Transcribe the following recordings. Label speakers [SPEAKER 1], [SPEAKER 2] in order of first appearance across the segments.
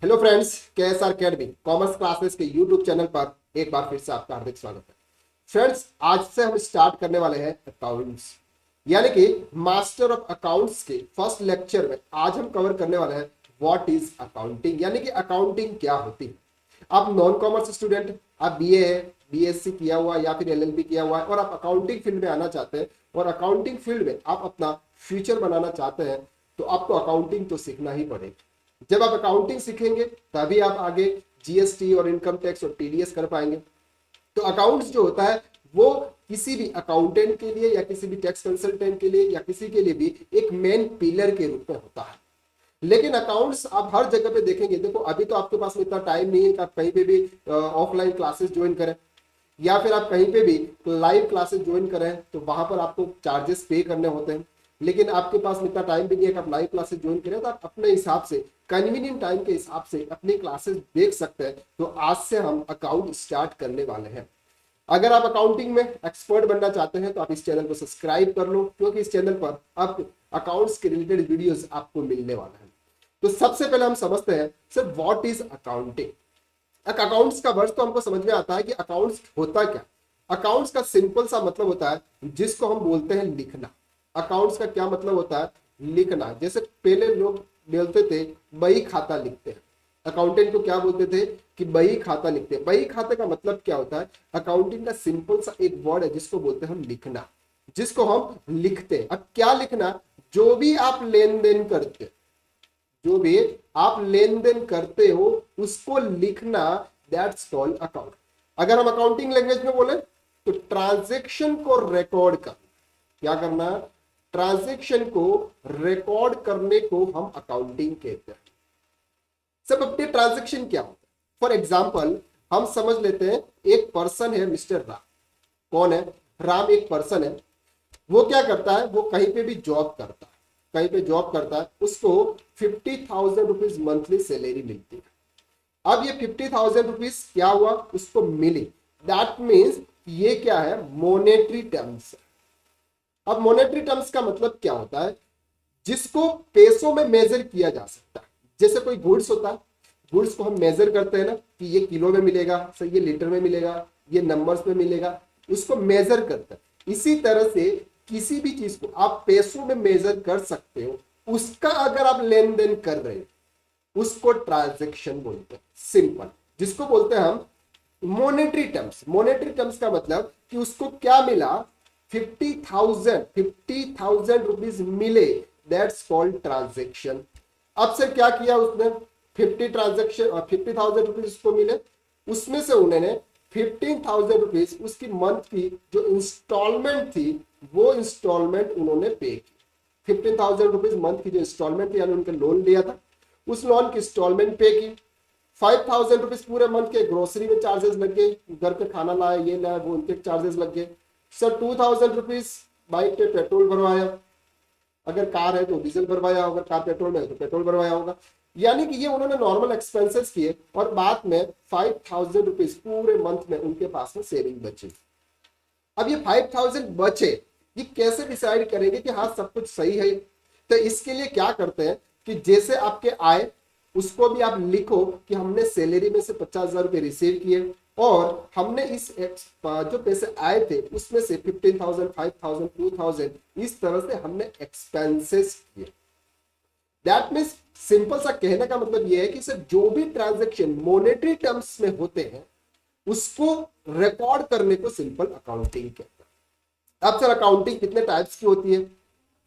[SPEAKER 1] Hello friends, KSR academy commerce classes के YouTube channel पर एक बार फिर से आपका हार्दिक स्वागत है। फ्रेंड्स, आज से हम स्टार्ट करने वाले हैं अकाउंट्स यानी कि मास्टर ऑफ अकाउंट्स के फर्स्ट लेक्चर में आज हम कवर करने वाले हैं व्हाट इज अकाउंटिंग, यानी कि अकाउंटिंग क्या होती है। आप नॉन कॉमर्स स्टूडेंट, आप बीए है, बीएससी किया हुआ या फिर एलएलबी किया हुआ है और आप अकाउंटिंग फील्ड में आना चाहते हैं और अकाउंटिंग फील्ड में आप अपना फ्यूचर बनाना चाहते हैं तो आपको अकाउंटिंग तो सीखना ही पड़ेगी। जब आप अकाउंटिंग सीखेंगे तभी आप आगे जीएसटी और इनकम टैक्स और टीडीएस कर पाएंगे। तो अकाउंट्स जो होता है वो किसी भी अकाउंटेंट के लिए या किसी भी टैक्स कंसल्टेंट के लिए या किसी के लिए भी एक मेन पिलर के रूप में होता है। लेकिन अकाउंट्स आप हर जगह पे देखेंगे। देखो, अभी तो आपके पास में इतना टाइम नहीं है कि आप कहीं पे भी ऑफलाइन क्लासेस ज्वाइन करें या फिर आप कहीं पे भी लाइव क्लासेस ज्वाइन करें तो वहां पर आपको चार्जेस पे करने होते हैं। लेकिन आपके पास इतना टाइम भी नहीं है कि आप लाइव क्लासेस ज्वाइन करें, तो आप अपने हिसाब से कन्वीनियंट टाइम के हिसाब से अपनी क्लासेस देख सकते हैं। तो आज से हम अकाउंट स्टार्ट करने वाले हैं। अगर आप अकाउंटिंग में एक्सपर्ट बनना चाहते हैं तो आप इस चैनल को सब्सक्राइब कर लो, क्योंकि इस चैनल पर आप अकाउंट्स के रिलेटेड वीडियोस आपको मिलने वाला है। तो सबसे पहले हम समझते हैं sir what is accounting. Accounts का वर्ड तो हमको समझ में आता है कि अकाउंट्स होता क्या। अकाउंट्स का सिंपल सा मतलब होता है जिसको हम बोलते हैं लिखना। अकाउंट्स का क्या मतलब होता है? लिखना। जैसे पहले लोग बोलते थे बही खाता लिखते हैं, अकाउंटेंट को क्या बोलते थे कि बही खाता लिखते हैं। बही खाते का मतलब क्या होता है? अकाउंटिंग का सिंपल सा एक वर्ड है जिसको बोलते हैं हम लिखना, जिसको हम लिखते हैं। अब क्या लिखना? जो भी आप लेन देन करते, जो भी आप लेन देन करते हो उसको लिखना, दैट्स कॉल्ड अकाउंट। अगर हम अकाउंटिंग लैंग्वेज में बोले तो ट्रांजैक्शन को रिकॉर्ड करना। क्या करना? ट्रांजैक्शन को रिकॉर्ड करने को हम अकाउंटिंग कहते हैं। सब अपने ट्रांजैक्शन क्या होता है? फॉर एग्जाम्पल हम समझ लेते हैं एक पर्सन है मिस्टर राम। कौन है? राम एक पर्सन है। वो क्या करता है? वो कहीं पे भी जॉब करता है, कहीं पे जॉब करता है, उसको 50,000 रुपीज मंथली सैलरी मिलती है। अब ये 50,000 रुपीज क्या हुआ? उसको मिली। दैट मीन्स ये क्या है? Monetary terms. अब मोनेटरी टर्म्स का मतलब क्या होता है? जिसको पैसों में मेजर किया जा सकता है। जैसे कोई गुड्स होता है, गुड्स को हम मेजर करते हैं ना कि ये किलो में मिलेगा, सर ये लीटर में मिलेगा, ये नंबर्स में मिलेगा, उसको मेजर करते हैं। इसी तरह से किसी भी चीज को आप पैसों में मेजर कर सकते हो। उसका अगर आप लेन देन कर रहे हो उसको ट्रांजैक्शन बोलते हैं, सिंपल, जिसको बोलते हैं हम मोनेटरी टर्म्स। मोनेटरी टर्म्स का मतलब कि उसको क्या मिला? 50,000 रुपीज मिले, दैट्स कॉल्ड ट्रांजैक्शन। अब से क्या किया उसने? 50,000 रुपीज उसको मिले, उसमें से उन्होंने 15,000 रुपीज उसकी मंथ की जो इंस्टॉलमेंट थी वो इंस्टॉलमेंट उन्होंने पे की। 15,000 रुपीज मंथ की जो इंस्टॉलमेंट थी, यानी उनके लोन लिया था, उस लोन की इंस्टॉलमेंट पे की। 5,000 रुपीज पूरे मंथ के ग्रोसरी में चार्जेस लग गए, घर पे खाना लाया, ये लाया, वो उनके चार्जेस लग गए। सर 2,000 रुपीज बाइक पे पेट्रोल भरवाया, अगर कार है तो डीजल भरवाया होगा, कार पेट्रोल में है तो पेट्रोल भरवाया होगा। यानी कि ये उन्होंने नॉर्मल एक्सपेंसेस किए और बाद में 5,000 रुपीज पूरे मंथ में उनके पास में सेविंग बची। अब ये 5,000 बचे, ये कैसे डिसाइड करेंगे कि हाँ सब कुछ सही है? तो इसके लिए क्या करते हैं कि जैसे आपके आए उसको भी आप लिखो कि हमने सैलरी में से 50,000 रुपए रिसीव किए और हमने इस जो पैसे आए थे उसमें से 15,000, 5,000, 2,000 इस तरह से हमने एक्सपेंसेस किए। दैट मीन्स सिंपल सा कहने का मतलब यह है कि सर जो भी ट्रांजैक्शन मॉनेटरी टर्म्स में होते हैं उसको रिकॉर्ड करने को सिंपल अकाउंटिंग कहते हैं। अब सर अकाउंटिंग कितने टाइप्स की होती है?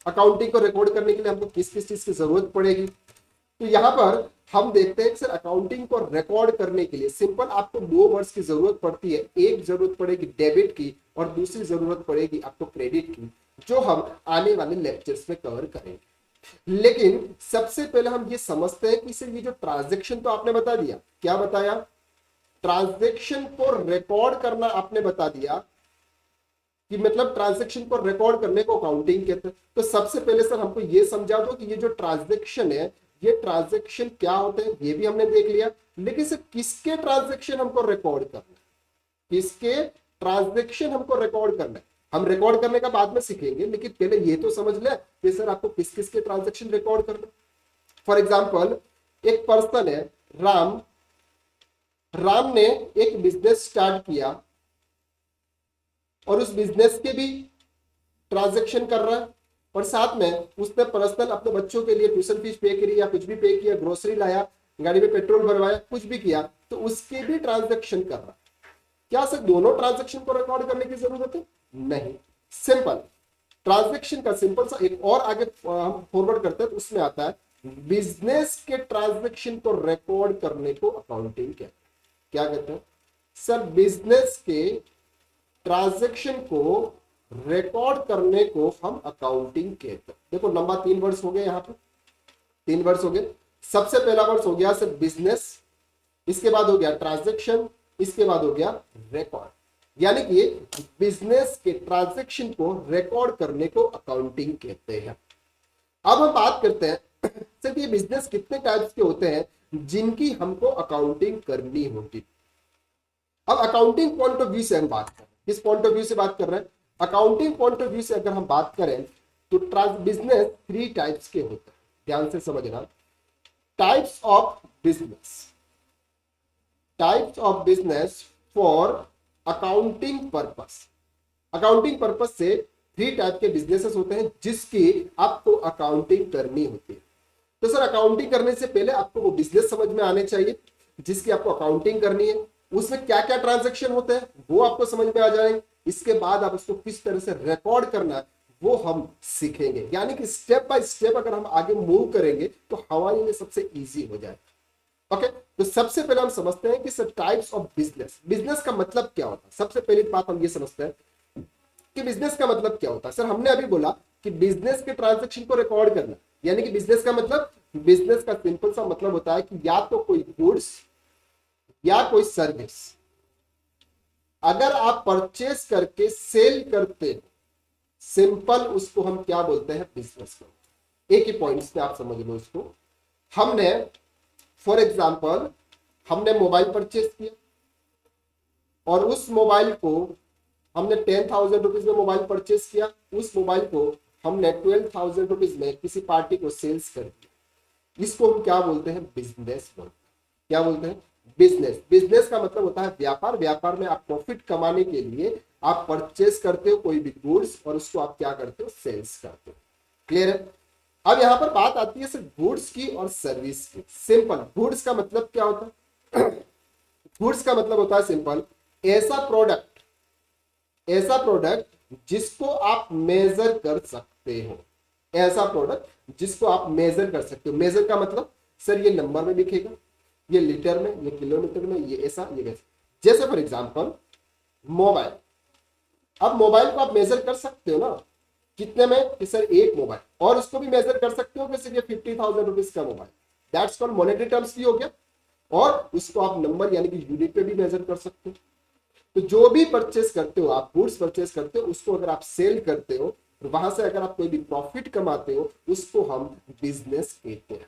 [SPEAKER 1] अकाउंटिंग को रिकॉर्ड करने के लिए हमको किस किस चीज की जरूरत पड़ेगी? तो यहां पर हम देखते हैं कि सर अकाउंटिंग को रिकॉर्ड करने के लिए सिंपल आपको दो वर्ड्स की जरूरत पड़ती है। एक जरूरत पड़ेगी डेबिट की और दूसरी जरूरत पड़ेगी आपको क्रेडिट की, जो हम आने वाले लेक्चर्स में कवर करेंगे। लेकिन सबसे पहले हम ये समझते हैं कि सर ये जो ट्रांजैक्शन तो आपने बता दिया, क्या बताया? ट्रांजैक्शन को रिकॉर्ड करना आपने बता दिया कि मतलब ट्रांजैक्शन को रिकॉर्ड करने को अकाउंटिंग कहते हैं। तो सबसे पहले सर हमको ये समझा दो कि ये जो ट्रांजैक्शन है, ये ट्रांजैक्शन क्या होते हैं, ये भी हमने देख लिया। लेकिन सर किसके ट्रांजैक्शन हमको रिकॉर्ड करना है? किसके ट्रांजैक्शन हमको रिकॉर्ड करना है? हम रिकॉर्ड करने का बाद में सीखेंगे, लेकिन पहले ये तो समझ ले कि सर आपको किस किस के ट्रांजैक्शन रिकॉर्ड करना। फॉर एग्जाम्पल एक पर्सन है, राम राम ने एक बिजनेस स्टार्ट किया और उस बिजनेस के भी ट्रांजैक्शन कर रहा है और साथ में उसने पर्सनल अपने बच्चों के लिए ट्यूशन फीस पे करी या कुछ भी पे किया, ग्रोसरी लाया, गाड़ी में पेट्रोल भरवाया, कुछ भी किया, तो उसके भी ट्रांजैक्शन कर रहा है। क्या सर दोनों ट्रांजैक्शन को रिकॉर्ड करने की जरूरत है? नहीं, सिंपल ट्रांजैक्शन का सिंपल सा एक और आगे हम फॉरवर्ड करते हैं तो उसमें आता है बिजनेस के ट्रांजैक्शन को रिकॉर्ड करने को अकाउंटिंग कहते हैं। क्या कहते हैं सर? बिजनेस के ट्रांजैक्शन को रिकॉर्ड करने को हम अकाउंटिंग कहते हैं। देखो लंबा 3 वर्ड्स हो गए, यहाँ पे 3 वर्ड्स हो गए। सबसे पहला वर्ड्स हो गया सर बिजनेस, इसके बाद हो गया ट्रांजैक्शन, इसके बाद हो गया रिकॉर्ड। यानी कि बिजनेस के ट्रांजैक्शन को रिकॉर्ड करने को अकाउंटिंग कहते हैं। अब हम बात करते हैं सर ये बिजनेस कितने टाइप्स के होते हैं जिनकी हमको अकाउंटिंग करनी होगी। अब अकाउंटिंग पॉइंट ऑफ व्यू से हम बात करें, किस पॉइंट ऑफ व्यू से बात कर रहे हैं? अकाउंटिंग पॉइंट ऑफ व्यू से अगर हम बात करें तो बिजनेस 3 टाइप्स के होते हैं, ध्यान से समझना। Types of business, types of business for accounting purpose. Accounting purpose से 3 टाइप के बिजनेसेस होते हैं जिसकी आपको अकाउंटिंग करनी होती है। तो सर अकाउंटिंग करने से पहले आपको वो बिजनेस समझ में आने चाहिए जिसकी आपको अकाउंटिंग करनी है, उसमें क्या क्या ट्रांजैक्शन होते हैं वो आपको समझ में आ जाएंगे। इसके बाद आप उसको किस तरह से रिकॉर्ड करना है वो हम सीखेंगे। यानी कि स्टेप बाय स्टेप अगर हम आगे मूव करेंगे तो हमारे लिए सबसे इजी हो जाएगा। ओके, तो सबसे पहले हम समझते हैं कि sir types of business, business का मतलब क्या होता है। सबसे पहली बात हम ये समझते हैं कि बिजनेस का मतलब क्या होता है। सर हमने अभी बोला कि बिजनेस के ट्रांजैक्शन को रिकॉर्ड करना, यानी कि बिजनेस का मतलब, बिजनेस का सिंपल सा मतलब होता है कि या तो कोई गुड्स या कोई सर्विस अगर आप परचेस करके सेल करते हो, सिंपल उसको हम क्या बोलते हैं? बिजनेस को। एक ही पॉइंट्स पे आप समझ लो इसको। हमने फॉर एग्जांपल हमने मोबाइल परचेस किया और उस मोबाइल को हमने 10,000 रुपीज में मोबाइल परचेस किया, उस मोबाइल को हमने 12,000 रुपीज में किसी पार्टी को सेल्स कर दिया। इसको हम क्या बोलते हैं? बिजनेस बोलते हैं। क्या बोलते हैं? बिजनेस। बिजनेस का मतलब होता है व्यापार। व्यापार में आप प्रॉफिट कमाने के लिए आप परचेस करते हो कोई भी गुड्स और उसको आप क्या करते हो? सेल्स करते हो। क्लियर है? अब यहां पर बात आती है सिर्फ गुड्स की और सर्विस की। सिंपल गुड्स का मतलब क्या होता है? गुड्स का मतलब होता है सिंपल ऐसा प्रोडक्ट जिसको आप मेजर कर सकते हो। ऐसा प्रोडक्ट जिसको आप मेजर कर सकते हो। मेजर का मतलब सर ये नंबर में दिखेगा, ये लीटर में, ये किलोमीटर में, ये ऐसा, ये वैसा। जैसे फॉर एग्जांपल मोबाइल। अब मोबाइल को आप मेजर कर सकते हो ना, कितने में? कि सर एक मोबाइल, और उसको भी मेजर कर सकते हो कि सर ये 50,000 रुपीज का mobile. That's called monetary terms भी हो गया। और उसको आप नंबर यानी कि यूनिट पे भी मेजर कर सकते हो। तो जो भी परचेस करते हो आप, गुड्स परचेस करते हो, उसको अगर आप सेल करते हो और वहां से अगर आप कोई भी प्रॉफिट कमाते हो, उसको हम बिजनेस कहते हैं।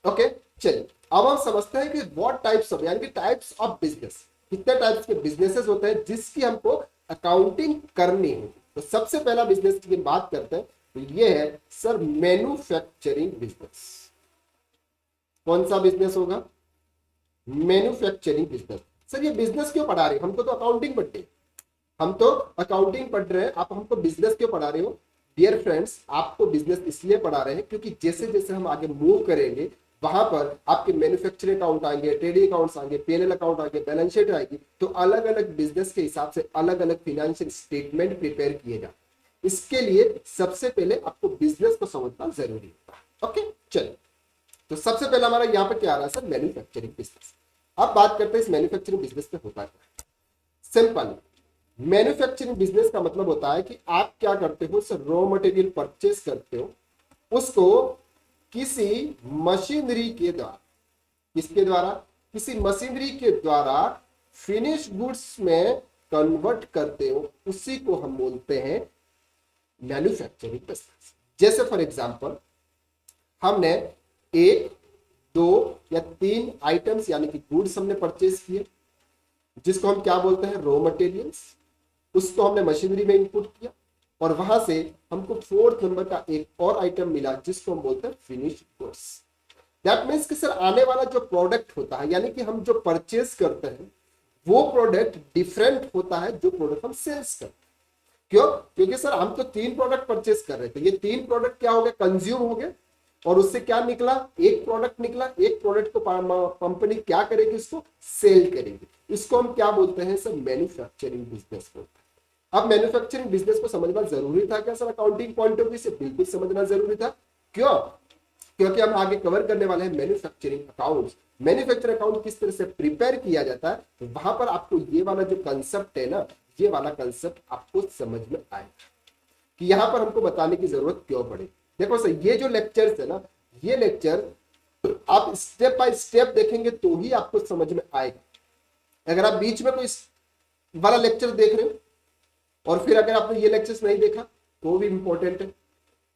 [SPEAKER 1] ओके, चलिए अब हम समझते हैं कि व्हाट टाइप्स ऑफ, यानी कि टाइप्स ऑफ बिजनेस, कितने टाइप्स के बिजनेसेस होते हैं जिसकी हमको अकाउंटिंग करनी है। तो सबसे पहला बिजनेस की बात करते हैं तो ये है सर मैन्युफैक्चरिंग बिजनेस। कौन सा बिजनेस होगा? Manufacturing business. सर ये बिजनेस क्यों पढ़ा रहे हो? हमको तो अकाउंटिंग पढ़ते हैं, हम तो अकाउंटिंग पढ़ रहे हैं, आप हमको बिजनेस क्यों पढ़ा रहे हो? डियर फ्रेंड्स, आपको बिजनेस इसलिए पढ़ा रहे हैं क्योंकि जैसे जैसे हम आगे मूव करेंगे वहां पर आपके मैन्युफैक्चरिंग अकाउंट आएंगे, ट्रेडिंग अकाउंट्स आएंगे, पीएनएल अकाउंट आएंगे, बैलेंस शीट आएगी, तो अलग अलग बिजनेस के हिसाब से अलग अलग फाइनेंशियल स्टेटमेंट प्रिपेयर किए जाए। इसके लिए सबसे पहले आपको बिजनेस को समझना जरूरी होता है। ओके, चलिए तो सबसे पहला हमारा यहाँ पर क्या आ रहा है सर? Manufacturing business. अब बात करते हैं इस मैन्युफैक्चरिंग बिजनेस में होता है सिंपल। मैन्युफैक्चरिंग बिजनेस का मतलब होता है कि आप क्या करते हो सर? रॉ मटेरियल परचेस करते हो, उसको किसी मशीनरी के द्वारा, किसके द्वारा? किसी मशीनरी के द्वारा फिनिश गुड्स में कन्वर्ट करते हो, उसी को हम बोलते हैं मैन्युफैक्चरिंग बिजनेस। जैसे फॉर एग्जांपल हमने 1, 2 या 3 आइटम्स यानी कि गुड्स हमने परचेस किए जिसको हम क्या बोलते हैं? Raw materials. उसको हमने मशीनरी में इनपुट किया और वहां से हमको 4th नंबर का एक और आइटम मिला जिसको हम बोलते हैं फिनिश गुड्स। दैट मीन्स कि सर आने वाला जो प्रोडक्ट होता है, यानी कि हम जो परचेज करते हैं वो प्रोडक्ट डिफरेंट होता है जो प्रोडक्ट हम सेल्स करते हैं। क्यों? क्योंकि सर हम तो 3 प्रोडक्ट परचेज कर रहे थे, ये 3 प्रोडक्ट क्या हो गए, कंज्यूम हो गए, और उससे क्या निकला, एक प्रोडक्ट निकला। एक प्रोडक्ट को कंपनी क्या करेगी, इसको सेल करेगी। इसको हम क्या बोलते हैं सर, मैन्युफैक्चरिंग बिजनेस बोलते हैं। अब मैन्युफैक्चरिंग बिजनेस को समझना जरूरी था क्या sir accounting point of view से? बिल्कुल समझना जरूरी था। क्यों? क्योंकि हम आगे कवर करने वाले हैं मैन्युफैक्चरिंग अकाउंट्स। मैन्युफैक्चरिंग अकाउंट किस तरह से प्रिपेयर किया जाता है, तो वहां पर आपको ये वाला जो कंसेप्ट है ना, ये वाला कंसेप्ट आपको समझ में आएगा कि यहां पर हमको बताने की जरूरत क्यों पड़े। देखो सर, ये जो लेक्चर्स है ना, ये लेक्चर आप स्टेप बाय स्टेप देखेंगे तो ही आपको समझ में आएगा। अगर आप बीच में कोई वाला लेक्चर देख रहे हो और फिर अगर आपने ये लेक्चर्स नहीं देखा तो भी इंपॉर्टेंट है,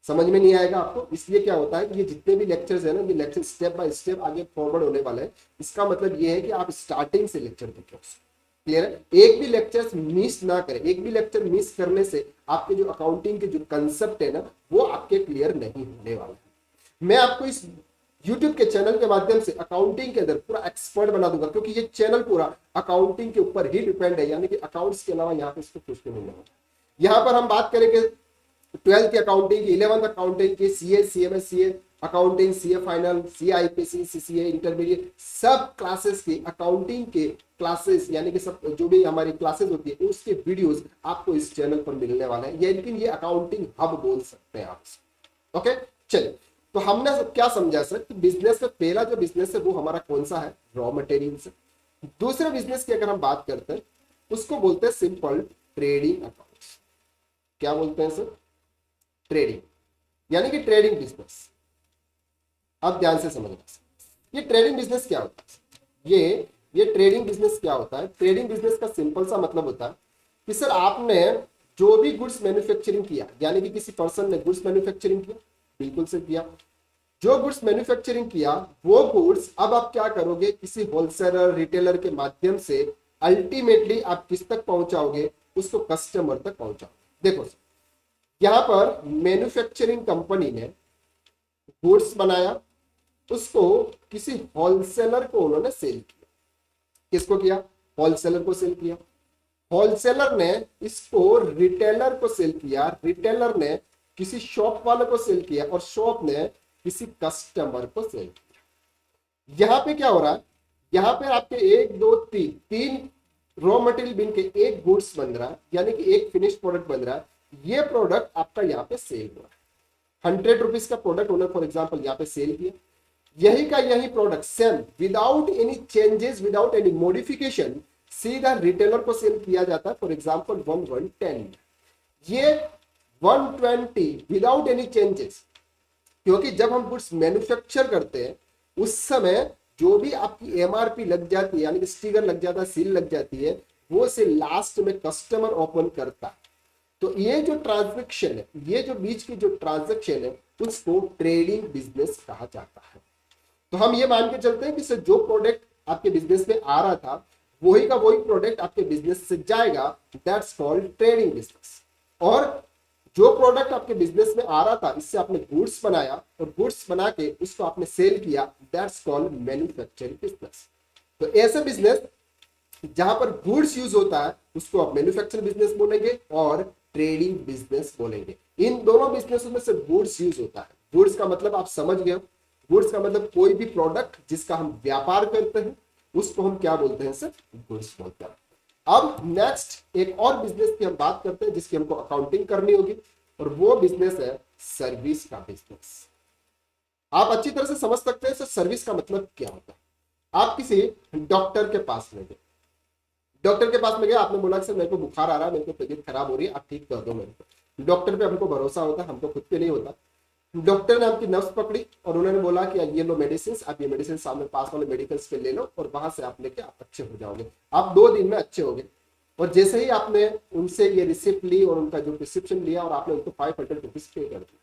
[SPEAKER 1] समझ में नहीं आएगा आपको। इसलिए क्या होता है कि ये जितने भी लेक्चर्स है ना, ये लेक्चर स्टेप बाय स्टेप आगे फॉरवर्ड होने वाले हैं। इसका मतलब ये है कि आप स्टार्टिंग से लेक्चर देखें। क्लियर है? एक भी लेक्चर मिस ना करें। एक भी लेक्चर मिस करने से आपके जो अकाउंटिंग के जो कंसेप्ट है ना, वो आपके क्लियर नहीं होने वाला है। मैं आपको इस YouTube के चैनल के माध्यम से अकाउंटिंग के अंदर पूरा एक्सपर्ट बना दूंगा, क्योंकि ये चैनल पूरा अकाउंटिंग के ऊपर ही डिपेंड है, यानी कि अकाउंट्स के अलावा यहाँ पे इसको कुछ नहीं मिलने वाला। यहाँ पर हम बात करेंगे 12th की अकाउंटिंग की, 11th अकाउंटिंग की, CA, CMS, CA accounting, CA final, CA IPC, CCA intermediate, सब क्लासेस की अकाउंटिंग के क्लासेस, यानी कि सब जो भी हमारी क्लासेस होती है उसके वीडियोस आपको इस चैनल पर मिलने वाले हैं। ये लेकिन ये अकाउंटिंग हब बोल सकते हैं आप। ओके, चलिए, तो हमने क्या समझा सर कि बिजनेस में पहला जो बिजनेस है वो हमारा कौन सा है, रॉ मटेरियल से। दूसरे बिजनेस की अगर हम बात करते हैं उसको बोलते हैं सिंपल ट्रेडिंग अकाउंट्स। क्या बोलते हैं सर, ट्रेडिंग, यानी कि ट्रेडिंग बिजनेस। अब ध्यान से समझना, ये ट्रेडिंग बिजनेस क्या होता है, ये ट्रेडिंग बिजनेस क्या होता है। ट्रेडिंग बिजनेस का सिंपल सा मतलब होता है कि सर आपने जो भी गुड्स मैन्युफैक्चरिंग किया, यानी कि किसी पर्सन ने गुड्स मैन्युफैक्चरिंग किया, बिल्कुल से किया, जो गुड्स मैन्युफैक्चरिंग किया वो गुड्स अब आप क्या करोगे, किसी होलसेलर रिटेलर के माध्यम से अल्टीमेटली आप किस तक पहुंचाओगे, उसको कस्टमर तक पहुंचाओगे। देखो यहां पर मैन्युफैक्चरिंग कंपनी ने गुड्स बनाया, उसको किसी होलसेलर को उन्होंने सेल किया। किसको किया, होलसेलर को सेल किया। होलसेलर ने इसको रिटेलर को सेल किया, रिटेलर ने किसी शॉप वाले को सेल किया, और शॉप ने किसी कस्टमर को सेल किया। यहां पे क्या हो रहा है, यहां पे आपके 1 2 3 रॉ मटेरियल बिन के एक गुड्स बन रहा है, यानी कि एक फिनिश प्रोडक्ट बन रहा है। ये प्रोडक्ट आपका यहाँ पे सेल हो रहा है। 100 रुपीज का प्रोडक्ट उन्होंने फॉर एग्जाम्पल यहाँ पे सेल किया। यही का यही product same without any changes, without any modification सीधा रिटेलर को सेल किया जाता है, फॉर एग्जाम्पल 110। ये 120 विदाउट एनी चेंजेस, क्योंकि जब हम गुड्स मैन्युफैक्चर करते हैं उस समय जो भी आपकी एमआरपी लग जाती है, यानी कि स्टिकर लग जाता है, सील लग जाती है, वो से लास्ट में कस्टमर ओपन करता है। तो ये जो ट्रांजैक्शन है, ये जो बीच की जो ट्रांजैक्शन है, उसको ट्रेडिंग बिजनेस कहा जाता है। तो हम ये मान के चलते हैं कि सर जो प्रोडक्ट आपके बिजनेस में आ रहा था वही का वही प्रोडक्ट आपके बिजनेस से जाएगा, दैट्स कॉल्ड ट्रेडिंग बिजनेस। और जो प्रोडक्ट आपके बिजनेस में आ रहा था, इससे आपने गुड्स बनाया और गुड्स बना के उसको आपने सेल किया, दैट्स कॉल्ड मैन्युफैक्चरिंग बिजनेस। तो ऐसे बिजनेस जहां पर गुड्स यूज होता है उसको आप मैन्युफैक्चरिंग बिजनेस बोलेंगे और ट्रेडिंग बिजनेस बोलेंगे। इन दोनों बिजनेस में से गुड्स यूज होता है। गुड्स का मतलब आप समझ गए, गुड्स का मतलब कोई भी प्रोडक्ट जिसका हम व्यापार करते हैं उसको हम क्या बोलते हैं सर, गुड्स बोलते हैं। अब नेक्स्ट एक और बिजनेस की हम बात करते हैं जिसकी हमको अकाउंटिंग करनी होगी, और वो बिजनेस है सर्विस का बिजनेस। आप अच्छी तरह से समझ सकते हैं सर सर्विस का मतलब क्या होता है। आप किसी डॉक्टर के पास में गए, डॉक्टर के पास में गए, आपने बोला सर मेरे को बुखार आ रहा है, मेरे को तबीयत खराब हो रही है, आप ठीक कर दो मेरे को। डॉक्टर पे हमको भरोसा होता है, हमको खुद पे नहीं होता। डॉक्टर ने आपकी नब्ज पकड़ी और उन्होंने बोला कि ये लो मेडिसिन, आप ये मेडिसिन सामने पास वाले मेडिकल पे ले लो और वहां से आप लेके आप अच्छे हो जाओगे। आप 2 दिन में अच्छे हो गए। और जैसे ही आपने उनसे ये रिसिप्ट ली और उनका जो प्रिस्क्रिप्शन लिया और आपने उनको 500 रुपीज पे कर दिया,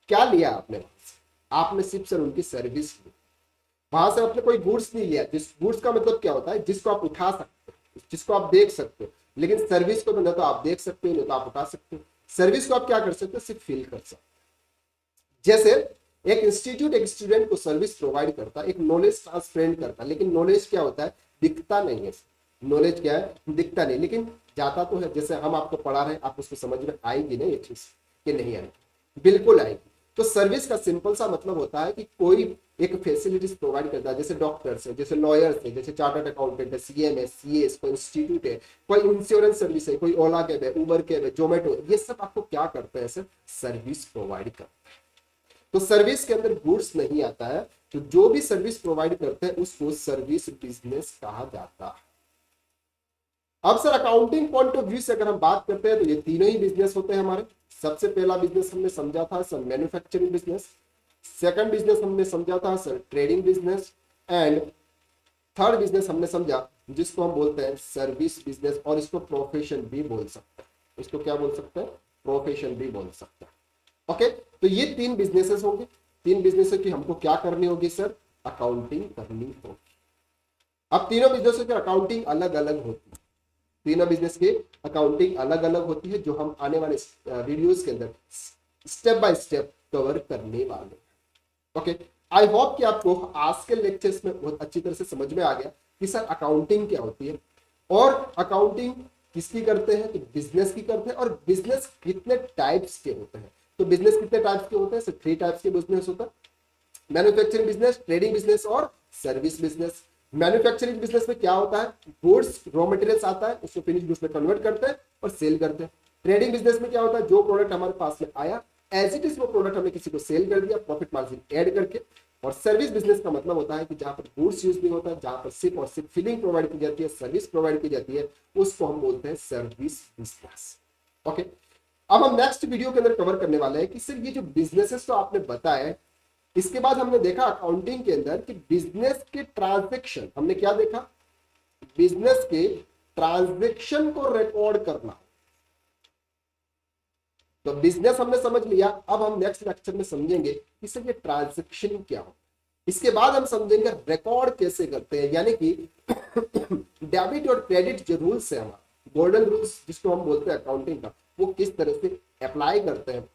[SPEAKER 1] क्या लिया आपने वहां से, आपने सिर्फ सर उनकी सर्विस ली। वहां से आपने कोई गुड्स नहीं लिया। जिस गुड्स का मतलब क्या होता है, जिसको आप उठा सकते हो, जिसको आप देख सकते हो। लेकिन सर्विस को न तो आप देख सकते हो न तो आप उठा सकते हो। सर्विस को आप क्या कर सकते हो, सिर्फ फील कर सकते हो। जैसे एक इंस्टीट्यूट एक स्टूडेंट को सर्विस प्रोवाइड करता है, एक नॉलेज ट्रांसफरेंट करता है, लेकिन नॉलेज क्या होता है, दिखता नहीं है। नॉलेज क्या है, दिखता नहीं, लेकिन जाता तो है। जैसे हम आपको पढ़ा रहे हैं, आप उसको समझ में आएगी ना ये चीज कि नहीं आएगी, बिल्कुल आएगी। तो सर्विस का सिंपल सा मतलब होता है कि कोई एक फैसिलिटीज प्रोवाइड करता है, जैसे डॉक्टर्स है, जैसे लॉयर्स है, जैसे चार्टर्ड अकाउंटेंट है, सीएम है, सीएस, कोई इंस्टीट्यूट है, कोई इंश्योरेंस सर्विस है, कोई ओला कैब है, उबर कैब है, जोमेटो, ये सब आपको क्या करते हैं सर, सर्विस प्रोवाइड करते हैं। तो सर्विस के अंदर गुड्स नहीं आता है, तो जो भी सर्विस प्रोवाइड करते हैं उसको सर्विस बिजनेस कहा जाता है। अब sir accounting point of view से अगर हम बात करते हैं तो ये तीनों ही बिजनेस होते हैं हमारे। सबसे पहला बिजनेस हमने समझा था sir manufacturing business, second business हमने समझा था sir trading business, and third business हमने समझा जिसको हम बोलते हैं सर्विस बिजनेस, और इसको प्रोफेशन भी बोल सकते हैं। इसको क्या बोल सकते हैं, प्रोफेशन भी बोल सकते हैं। ओके, तो ये तीन बिजनेसेस होंगे। तीन बिजनेस की हमको क्या करनी होगी सर, अकाउंटिंग करनी होगी। अब तीनों बिजनेसों की अकाउंटिंग अलग अलग होती है, तीनों बिजनेस की अकाउंटिंग अलग अलग होती है, जो हम आने वाले वीडियोस के अंदर स्टेप बाय स्टेप कवर करने वाले हैं। ओके, आई होप कि आपको आज के लेक्चर्स में बहुत अच्छी तरह से समझ में आ गया कि सर अकाउंटिंग क्या होती है, और अकाउंटिंग किसकी करते हैं, तो बिजनेस की करते हैं, और बिजनेस कितने टाइप्स के होते हैं। तो बिजनेस कितने टाइप्स के होते हैं सर, 3 टाइप्स के बिजनेस होता है, मैन्युफैक्चरिंग बिजनेस, ट्रेडिंग बिजनेस और सर्विस बिजनेस। मैन्युफैक्चरिंग बिजनेस में क्या होता है, गुड्स रॉ मटेरियल्स आता है, उसको फिनिश गुड्स में कन्वर्ट करते हैं और सेल करते हैं। ट्रेडिंग बिजनेस में क्या होता है, जो प्रोडक्ट हमारे पास में आया एज इट इज वो प्रोडक्ट हमने किसी को सेल कर दिया प्रॉफिट मार्जिन ऐड करके। और सर्विस बिजनेस का मतलब होता है कि जहां पर गुड्स यूज नहीं होता है, जहां पर सिर्फ और सिर्फ फिलिंग प्रोवाइड की जाती है, सर्विस प्रोवाइड की जाती है, उसको हम बोलते हैं सर्विस बिजनेस। ओके, अब हम नेक्स्ट वीडियो के अंदर कवर करने वाले हैं कि सर ये जो बिजनेसेस तो आपने बताया, इसके बाद हमने देखा अकाउंटिंग के अंदर कि बिजनेस के ट्रांजैक्शन, हमने क्या देखा, बिजनेस के ट्रांजैक्शन को रिकॉर्ड करना। तो बिजनेस हमने समझ लिया, अब हम नेक्स्ट लेक्चर में समझेंगे कि सर ये ट्रांजैक्शन क्या हो। इसके बाद हम समझेंगे रिकॉर्ड कैसे करते हैं, यानी कि डेबिट और क्रेडिट जो रूल्स है हमारा, गोल्डन रूल्स जिसको हम बोलते हैं अकाउंटिंग का, वो किस तरह से अप्लाई करते हैं,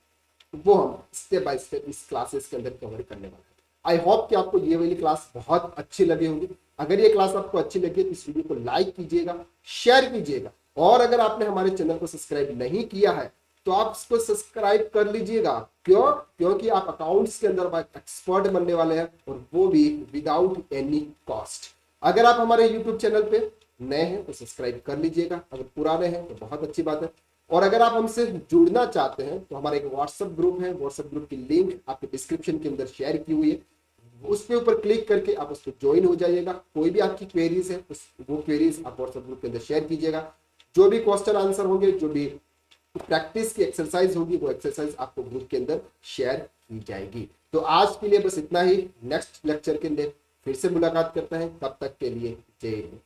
[SPEAKER 1] वो हम स्टेप बाय स्टेप इस क्लासेस के अंदर कवर करने वाले हैं। आई होप कि आपको ये वाली क्लास बहुत अच्छी लगी होगी। अगर ये क्लास आपको अच्छी लगी तो इस वीडियो को लाइक कीजिएगा, शेयर कीजिएगा, और अगर आपने हमारे चैनल को सब्सक्राइब नहीं किया है तो आप इसको सब्सक्राइब कर लीजिएगा। क्यों, क्योंकि आप अकाउंट्स के अंदर एक्सपर्ट बनने वाले हैं, और वो भी विदाउट एनी कॉस्ट। अगर आप हमारे यूट्यूब चैनल पे नए हैं तो सब्सक्राइब कर लीजिएगा, अगर पुराने हैं तो बहुत अच्छी बात है। और अगर आप हमसे जुड़ना चाहते हैं तो हमारा एक व्हाट्सएप ग्रुप है, व्हाट्सएप ग्रुप की लिंक आपके डिस्क्रिप्शन के अंदर शेयर की हुई है, उसके ऊपर क्लिक करके आप उसको ज्वाइन हो जाइएगा। कोई भी आपकी क्वेरीज है वो क्वेरीज आप व्हाट्सएप ग्रुप के अंदर शेयर कीजिएगा। जो भी क्वेश्चन आंसर होंगे, जो भी प्रैक्टिस की एक्सरसाइज होगी, वो एक्सरसाइज आपको ग्रुप के अंदर शेयर की जाएगी। तो आज के लिए बस इतना ही, नेक्स्ट लेक्चर के लिए फिर से मुलाकात करते हैं, तब तक के लिए जय हिंद।